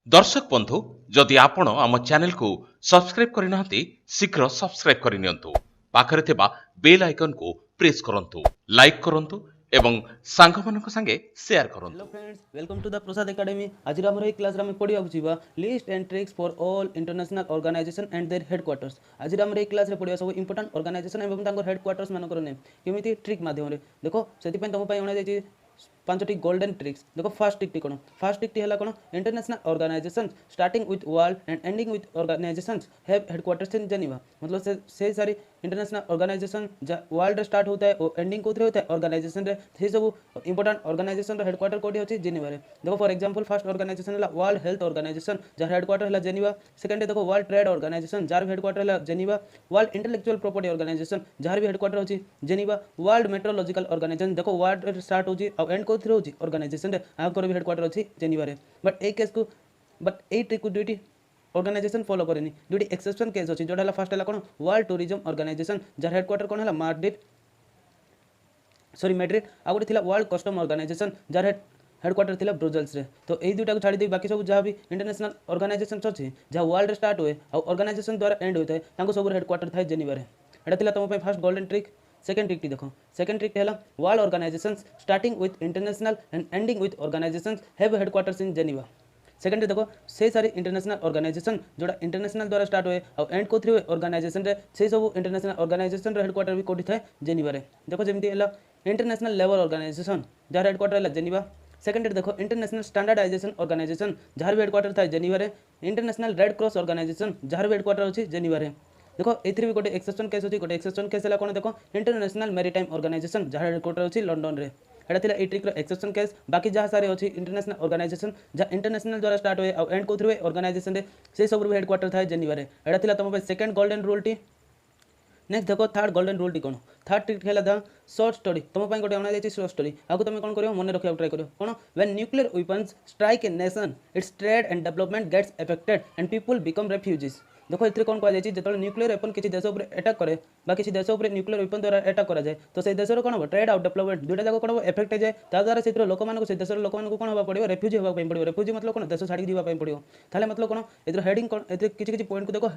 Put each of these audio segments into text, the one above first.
दर्शक बंधु जदि आपण आम चैनल को सब्सक्राइब करना शीघ्र सब्सक्राइब करनियंतु पाखरे थिबा बेल आइकन को प्रेस करंतु लाइक करंतु एवं सांग मानक संगे शेयर हेलो करंतु। Friends, welcome to the Prasad academy. आज आम ये क्लास में पढ़ा जा list and tricks for all international organisation and their headquarters. आज आम ये क्लास में पढ़ा सब इंपोर्टेंट ऑर्गेनाइजेशन एवं हेडक्वार्टर्स मानक नेम केमी ट्रिक माध्यम देख से तुम अणाई पांचटी गोल्डन ट्रिक्स। देखो फास्ट ट्रिक कौन, फास्ट ट्रिक है कौन, international organisation starting with world and ending with organisations have headquarters in Geneva. मतलब से सारी इंटरनेशनल ऑर्गेनाइजेशन वर्ल्ड स्टार्ट होता है और एंडिंग कौन होता है ऑर्गेनाइजेशन रे, से सब इंपोर्टेंट ऑर्गेनाइजेशन हेडक्वार्टर कोठी अछि जेनेवा रे। देखो फॉर एग्जांपल फर्स्ट ऑर्गेनाइजेशन है वर्ल्ड हेल्थ ऑर्गेनाइजेशन जार हेडक्वार्टर है जेनेवा। सेकंड देखो वर्ल्ड ट्रेड ऑर्गेनाइजेशन जार हेडक्वार्टर है Geneva. World intellectual property organisation जार भी हेडक्वार्टर अछि जेनेवा। वर्ल्ड मेट्रोलॉजिकल ऑर्गेनाइजेशन देखो वर्ल्ड स्टार्ट होछि और एंड कोथि होछि ऑर्गेनाइजेशन रे, आकर भी हेडक्वार्टर अछि जेनेवा रे। बट ए केस को बट ए ट्रिक को ड्यूटी ऑर्गेनाइजेशन फॉलो करेनी, दुटी एक्सेप्शन केस अछि। जोटा फर्स्ट है कौन, वर्ल्ड टूरिज्म ऑर्गेनाइजेशन जार हेडक्वार्टर कौन है मैड्रिड। आ गोटे थिला वर्ल्ड कस्टम ऑर्गेनाइजेशन जार हेडक्वार्टर थिला ब्रुसेल्स रे। तो यही दुटा को छाड़ी दे बाकी सब जहाँ भी इंटरनेशनल ऑर्गेनाइजेशन अच्छे जहाँ वर्ल्ड स्टार्ट हुए और ऑर्गेनाइजेशन द्वारा एंड होता है सब हेडक्वार्टर थाए जेनेवा रे। एटा थिला तुम first golden trick. Second trick देखो, सेकंड ट्रिक है world organisation starting with international and ending with organisation have headquarters in Geneva. Second देखो से सारी इंटरनेशनल ऑर्गेनाइजेशन जोड़ा इंटरनेशनल द्वारा स्टार्ट हुए और एंड को हुए ऑर्गेनाइजेशन रे, से सब इंटरनेशनल ऑर्गेनाइजेशन हेडक्वार्टर भी कोठी थाए जेनेवा रे। देखो जमी इंटरनेशनल लेबर ऑर्गेनाइजेशन जार हेडक्वार्टर है जेनेवा। सेकंड देखो इंटरनेशनल स्टैंडर्डाइजेशन ऑर्गेनाइजेशन जार भी हेडक्वार्टर था जेनेवा रे। इंटरनेशनल रेड क्रॉस ऑर्गेनाइजेशन जार भी हेडक्वार्टर अच्छी जेनेवा रे। देखो एथि भी गोटे एक्सेप्शन केस अच्छी, गोटे एक्सेप्शन केस है कौन, देखो इंटरनेशनल मेरीटाइम ऑर्गेनाइजेशन जार हेडक्वार्टर अच्छी लंडन रे। एटा थिला ए ट्रिक एक्सेप्शन केस। बाकी जहाँ सारे अच्छी इंटरनेशनल ऑर्गेनाइजेशन जहाँ इंटरनेशनल द्वारा स्टार्ट हुए और एंड को हुए ऑर्गेनाइजेशन रे, से सब हेडक्वार्टर था जेनेवा रे। एटा थिला तुम second golden rule T. Next देखो थर्ड गोल्डन रूल टी कौन, थर्ड ट्रिक है द शॉर्ट स्टोरी। तुम गोटे अणा जाए शॉर्ट स्टोरी आगे तुम कौन कर मन रखा ट्राई कर कौन, when nuclear weapons strike a nation its trade and development gets affected and people become refugees. देखो ये कौन कह जो न्यूक्लियर वेपन किसी देश पर अटैक करे किसी देश पर न्यूक्लियर वेपन द्वारा अटैक करा जाए तो से देश कौन हम ट्रेड और डेवलपमेंट दुटा जाक कौन एफेक्ट जाए द्वारा से लोक से देशर लोक कौन होगा पड़ो रेफ्यूजी होगा पड़ो। रेफ्यूजी मतलब कौन, देश छाड़ी जावाई पड़ो। ताले मतलब कौन ए हेडिंग कौन किसी पॉइंट को देखो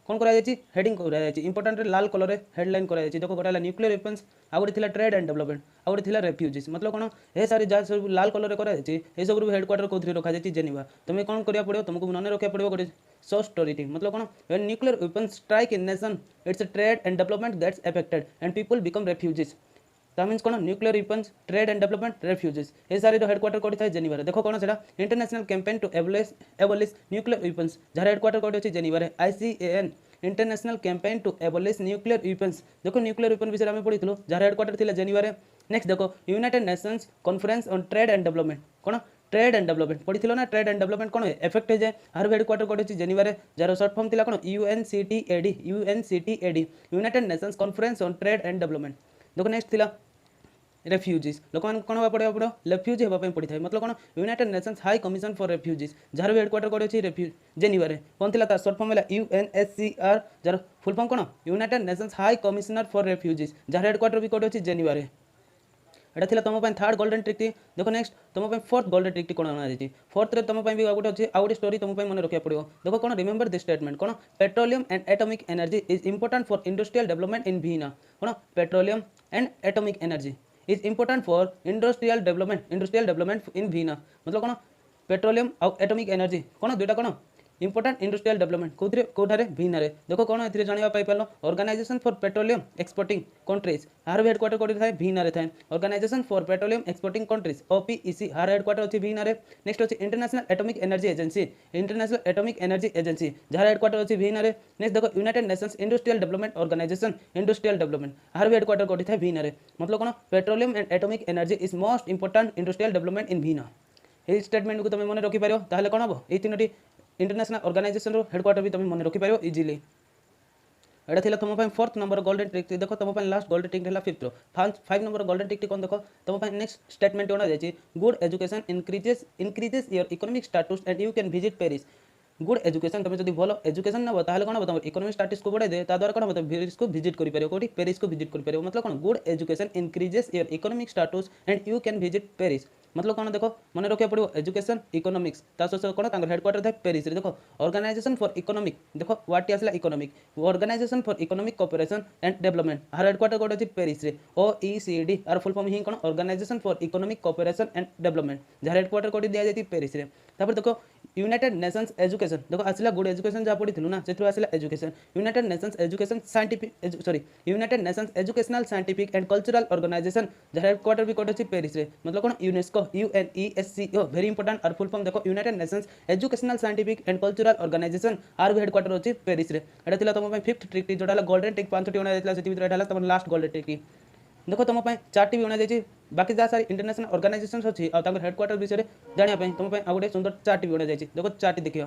कौन करा हेडिंग करा इंपोर्टेंट लाल कलर रे हेडलाइन करा देखो गोटे न्यूक्लियर वेपन्स आ गोटे थिला ट्रेड एंड डेवलपमेंट आ गोटे थिला रेफ्यूजीज। मतलब कौन ए सारी जहाँ सब लाल कलर रे करा ये सब हेडक्वार्टर कौन रखा जाए जेनेवा। तुम्हें कौन करा पड़ो, तुमको मन रखा पड़ो गोटे शॉर्ट स्टोरी टी। मतलब कौन, when nuclear weapons strike in nation its trade and development gets affected and people become refugees. That means कौन, nuclear weapons trade and development refugees ये सारी हेडक्वार्टर कोठी था जेनेवा रे। देखो कौन से international campaign to abolish nuclear weapons जार हेडक्वार्टर कोठी अछि जेनेवा रे, ICAN international campaign to abolish nuclear weapons. देखो न्यूक्लियर वेपन विषय में पढ़ी जार हेडक्वार्टर थिला जेनेवा रे। नेक्स्ट देखो united nations conference on trade and development कौन, ट्रेड एंड डेवलपमेंट पढ़ी ना, ट्रेड एंड डेवलपमेंट कौन एफेक्ट हो जाए आर हेडक्वार्टर कोठी अछि जेनेवा रे, जार शॉर्ट फॉर्म थिला कौन UNCTAD United nations conference on trade and development. देखो नेक्स्ट थिला रेफ्यूजीज लोक कौन हवा पड़े पड़ो रेफ्यूजी होगा पड़ी था। मतलब कौन, United Nations high commission for refugees jar भी हेडक्वार्टर कोठी अछि जेनेवा रे। कौन थिला तार शॉर्ट फॉर्म है UNSCR जार फुल फॉर्म कौन, United Nations high commissioner for refugees jar headquarter भी कोठी अछि जेनेवा रे। एटा थिला तुम थर्ड गोल्डन ट्रिक टी। देखो नेक्स्ट तुम फोर्थ गोल्डन ट्रिक टी कौन आना जाए फोर्थ रे तुम भी गोटे अच्छे आ गोटे स्टोरी तुम मन रखा पड़ो। देखो कौन, रिमेंबर दिस स्टेटमेंट कौन, petroleum and atomic energy is important for industrial development in Vienna. कौन, petroleum and atomic energy is important for industrial development in Vienna. मतलब कौन, पेट्रोलियम और एटॉमिक एनर्जी कौन दुटा कौन इंपोर्टेंट इंडस्ट्रियल डेवलपमेंट कौटे Vienna रे। देखो कौन ए जाना पाइल organisation for petroleum exporting countries हार भी हेडक्वार्टर कोठी थाए वीना रे थाए। Organisation for petroleum exporting countries OPEC हार हेडक्वार्टर अच्छी वीना रे। नेक्स्ट अच्छी इंटरनेशनल एटॉमिक एनर्जी एजेंसी जार हेडक्वार्टर अच्छी वीना रे। नेक्स्ट देखो united nations industrial development organisation हार भी हेडक्वार्टर कोठी थाए वीना रे। मतलब कौन, petroleum and atomic energy is most important industrial development in Vienna. ये स्टेटमेंट को तुम मन रखिपार ताहले कौन हम ये तीनो इंटरनेशनल ऑर्गेनाइजेशन हेडक्वार्टर भी तुम मन रखिपार इजिली। एटा थिला तुम फोर्थ नंबर गोल्डन ट्रिक। देखो तुम लास्ट गोल्डन ट्रिक है fifth five number golden trick कौन, देखो तुम नेक्स्ट स्टेटमेंट होना जाए good education increases your economic status and you can visit Paris. Good education तुम जब भल एजुकेशन नब ताहले कौन हम तुम इकोनॉमिक स्टेटस को बढ़ाई दे द्वारा कौन हम पेरिस को विजिट कर कौटी पेरिस को विजिट कर। मतलब कौन, good education increases your economic status and you can visit Paris. मतलब कौन देख मन रखा पड़ो एजुकेशन इकोनॉमिक्स ता सह कौन हेडक्वार्टर था पेरिस रे। देख ऑर्गेनाइजेशन फॉर इकोनॉमिक देख व्हाट आसला economic organisation for economic cooperation and development आर हेडक्वार्टर कोड अछि पेरिस रे। OECD आर फुल फॉर्म ही कौन organisation for economic cooperation and development जार हेडक्वार्टर कोड दिया जाती पेरिस रे। तापर देखो यूनाइटेड नेशंस एजुकेशन देखो आसला गुड एजुकेशन जहाँ पढ़ी ना से आसला education United Nations education scientific sorry United Nations educational scientific and cultural organisation जार हेडक्वार्टर भी कोड अछि पेरिस रे। मतलब कौन यूनेस्को UNESCO वेरी इंपोर्टेंट और फुल फॉर्म देखो united Nations educational scientific and cultural organisation are भी हेडक्वार्टर अछि पेरिस रे। एटा थिला तुम फिफ्थ ट्रिटी जोटा गोल्डन ट्रिक 5टी बना जायतिला सेति भितर एटा तुम लास्ट गोल्डन ट्रिक देखो तुम 4टी भी बना जाइए बाकी जहाँ सारी इंटरनेशनल ऑर्गेनाइजेशन अच्छी और हेडक्वार्टर विषय जानापी तुम आ गए सुंदर 4टी भी बना जाइए। देखो 4टी देखिए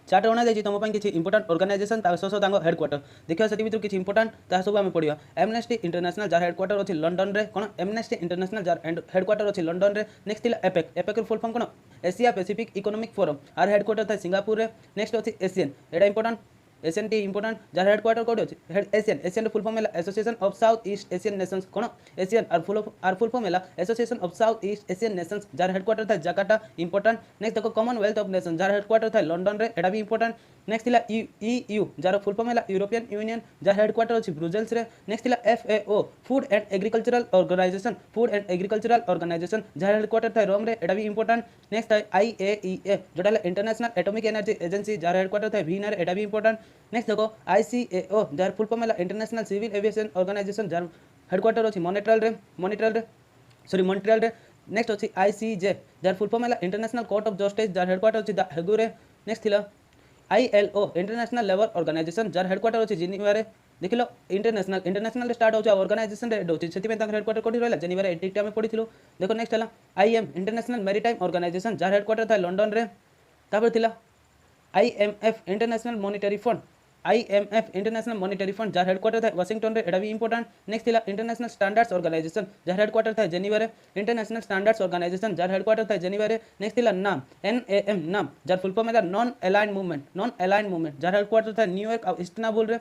4टा बना जाइए तुम किसी इंपोर्टाट ऑर्गेनाइजेशन हेडक्वार्टर देखिए से किसी इंपोर्टाट ता सब आम पढ़ा एमनेस्टी इंटरनेशनल जार हेडक्वार्टर अच्छी लंडन रे कौन एमनेस्टी इंटरनेशनल जार हेडक्वार्टर अच्छी लंडन रे। नेक्स्ट थी एपेक एपेक फुल फॉर्म कौन एशिया पैसिफिक इकोनॉमिक फोरम आर हेडक्वार्टर था सिंगापुर रे। नेक्स्ट अच्छी एशियन एटा इंपोर्टाट एशियन टी इंपोर्टाट जार हेडक्वार्टर कौन अच्छी एशियन एशियन फुल फॉर्म है association of South East Asian nations कौन एशियन आर फुल फॉर्म है association of South East Asian Nations jar headquarter था जकार्ता इंपोर्टाट। नेक्स्ट देखो कॉमनवेल्थ ऑफ नेशन जार हेडक्वार्टर था लंडन रे एटा भी इंपोर्टाट। नेक्स्ट थिला EU जार फुल फॉर्म है यूरोपियन यूनियन जार हेडक्वार्टर अच्छी ब्रुसेल्स रे। नेक्स्ट थिला FAO food and agricultural organisation food and agricultural organisation जार हेडक्वार्टर था रोम रे एटा भी इंपोर्टाट। नेक्स्ट है IAEA जोटा इंटरनेशनल एटॉमिक एनर्जी एजेंसी जार हेडक्वार्टर था वीन रे एटा भी इंपोर्टाट। नेक्स्ट देखो ICAO जार फुल फॉर्म है इंटरनेशनल सिविल एविएशन ऑर्गेनाइजेशन जार हेडक्वार्टर अच्छी मॉन्ट्रियल रे। नेक्स्ट अच्छी ICJ जार फुल फॉर्म है इंटरनेशनल कोर्ट ऑफ जस्टिस जार हेडक्वार्टर अच्छी हेगू रे। नेक्स्ट थिला ILO इंटरनेशनल लेबर ऑर्गेनाइजेशन जार हेडक्वार्टर अच्छी जिनेवा रे। देख लो इंटरनेशनल स्टार्ट हो ऑर्गेनाइजेशन रे होची सेति में हेडक्वार्टर कोठी रहला जेनेवा रे एटिकटा में पढ़िथिलु। देखो नेक्स्ट हला IM इंटरनेशनल मैरीटाइम ऑर्गेनाइजेशन जार हेडक्वार्टर था लंडन रे। तापर थिला IMF international monetary fund IMF international monetary fund जार हेडक्वार्टर था वाशिंगटन रे एटा भी इंपोर्टेंट। नेक्स्ट थिला इंटरनेशनल स्टैंडर्ड्स ऑर्गेनाइजेशन जार हेडक्वार्टर था जेनेवा रे इंटरनेशनल स्टैंडर्ड्स ऑर्गेनाइजेशन जार हेडक्वार्टर था जेनेवा रे। नेक्स्ट थिला नाम NAM नाम जार फुल फॉर्म है नॉन अलाइन्ड मूवमेंट जार हेडक्वार्टर था न्यूयॉर्क और इस्तांबुल रे।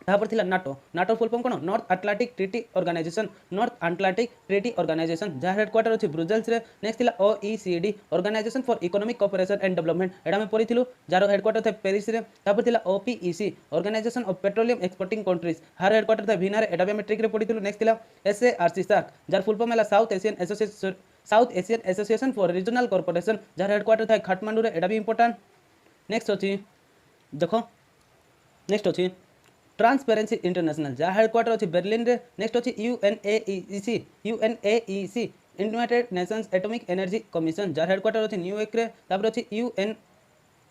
तापर थिला नाटो फुल फॉर्म कौन नॉर्थ अटलांटिक ट्रीटी ऑर्गेनाइजेशन जार हेडक्वार्टर अच्छी ब्रुसेल्स रे। नेक्स्ट थिला OECD organisation for economic cooperation and development एटा में पढ़िथिलु जार हेडक्वार्टर था पेरिस रे। तापर थिला OPEC organisation of petroleum exporting countries हार हेडक्वार्टर था वीना रे एटा भी हम ट्रिक रे पढ़िथिलु। नेक्स्ट थिला SARC जार फुल फॉर्म है South Asian association for regional corporation जार हेडक्वार्टर था काठमांडू रे एटा भी इंपोर्टेंट। नेक्स्ट अच्छी देखो नेक्स्ट अच्छी ट्रांसपेरेंसी इंटरनेशनल जहाँ हेडक्वार्टर अच्छी बर्लिन रे। नेक्स्ट अच्छी UNAEC united nations atomic energy commission जार हेडक्वार्टर अच्छी न्यूयॉर्क रे। तापर अच्छी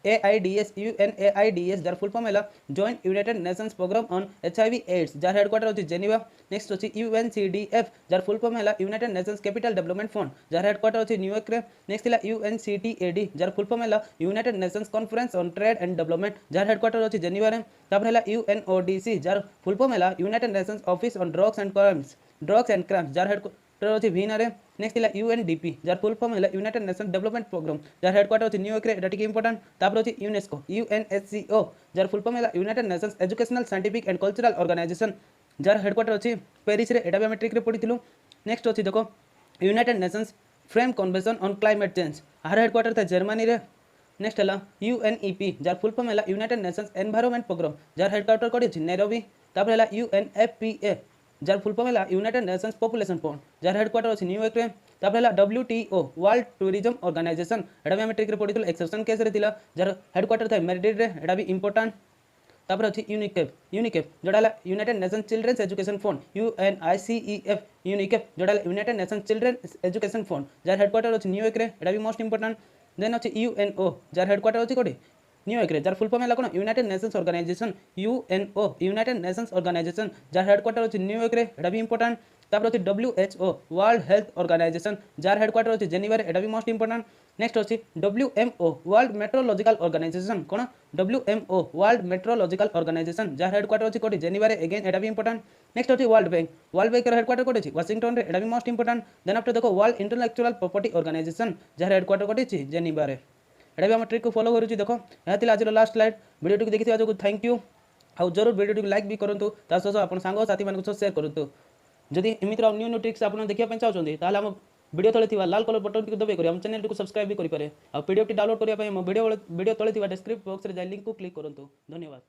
UNAIDS जार फुल फॉर्म है joint united nations programme on HIV AIDS जार हेडक्वार्टर अच्छी जेनेवा। नेक्स्ट अच्छी UNCDF जार फुल फॉर्म है united nations capital development fund जार हेडक्वार्टर अच्छी न्यूयॉर्क रे। नेक्स्ट थिला UNCTAD जार फुल फॉर्म है united nations conference on trade and development जार हेडक्वार्टर अच्छी जेनेवा रे। तापर है UNODC जार फुल फॉर्म है united Nations office on drugs and crimes jar headquarter अच्छी वीना रे। नेक्स्ट थिला UNDP जार फुल फॉर्म है यूनाइटेड नेशंस डेवलपमेंट प्रोग्राम जार हेडक्वार्टर अच्छी न्यूयॉर्क रे एटा टिक इंपोर्टेंट। तापर अच्छी UNESCO UNESCO jar full form है united Nations educational scientific and cultural organisation जार हेडक्वार्टर अच्छी पेरिस रे एटा भी हम ट्रिक रे पढ़िथिलु। नेक्स्ट अच्छी देखो united nations frame convention on climate change हार हेडक्वार्टर था जर्मनी रे। नेक्स्ट है UNEP जार फुल फॉर्म है यूनाइटेड नेशंस एनवायरनमेंट प्रोग्राम जार हेडक्वार्टर कोड अछि नैरोबी। तापर है UNFPA जार फुल फॉर्म है यूनाइटेड नेशंस पॉपुलेशन फंड जार हेडक्वार्टर अछि न्यूयॉर्क रे। तापर है WTO वर्ल्ड टूरिज्म ऑर्गेनाइजेशन एटा भी हम ट्रिक रे पढ़िथिलु एक्सेप्शन केस रे थिला जार हेडक्वार्टर था मैड्रिड रे एटा भी इंपोर्टेंट। तापर अच्छी यूनिकेफ जोड़ा United nation children's education fund UNICEF यूनिकेफ जोड़ा United nation children education fund जार हेडक्वार्टर अच्छी न्यूयॉर्क रे एटा भी मोस्ट इंपोर्टेंट। देन अच्छी UNO जार हेडक्वार्टर अच्छी कोठी न्यूयॉर्क रे जार फुल फॉर्म है कौन United Nations organisation UNO United Nations organisation जार हेडक्वार्टर अच्छी न्यूयॉर्क रे एटा भी इंपोर्टेंट। तापर अच्छी WHO वर्ल्ड हेल्थ ऑर्गेनाइजेशन जार हेडक्वार्टर अच्छी जेनेवा रे एटा भी मोस्ट इंपोर्टेंट। नेक्स्ट अच्छी WMO वर्ल्ड मेट्रोलॉजिकल ऑर्गेनाइजेशन कौन WMO वर्ल्ड मेट्रोलॉजिकल ऑर्गेनाइजेशन जार हेडक्वार्टर अच्छी कोठी जेनेवा रे अगेन एटा भी इंपोर्टेंट। नेक्स्ट अच्छी वर्ल्ड बैंक हेडक्वार्टर कोठी अछि वाशिंगटन रे एटा भी मोस्ट इंपोर्टेंट। देन आफ्टर देखो वर्ल्ड इंटेलेक्चुअल प्रॉपर्टी ऑर्गेनाइजेशन जार हेडक्वार्टर कोठी अछि जेनेवा रे एटा भी हम ट्रिक को फॉलो करूची। देखो यह थिला आज लास्ट स्लाइड वीडियो टी देखि जो थैंक यू आ जरूर वीडियो टी लाइक भी करंतु ता सह अपन सांग साथी मान को शेयर करंतु। जदि एमित्र न्यू न्यू ट्रिक्स आप देखिया चाहते ताहले हम वीडियो तले थिबा लाल कलर बटन टी दबाई करी हम चैनल को सब्सक्राइब भी करि पारे आ पीडीएफ टी डाउनलोड करिया पय मो वीडियो तले थिबा डिस्क्रिप्शन बॉक्स रे जाय लिंक को क्लिक करंतु धन्यवाद।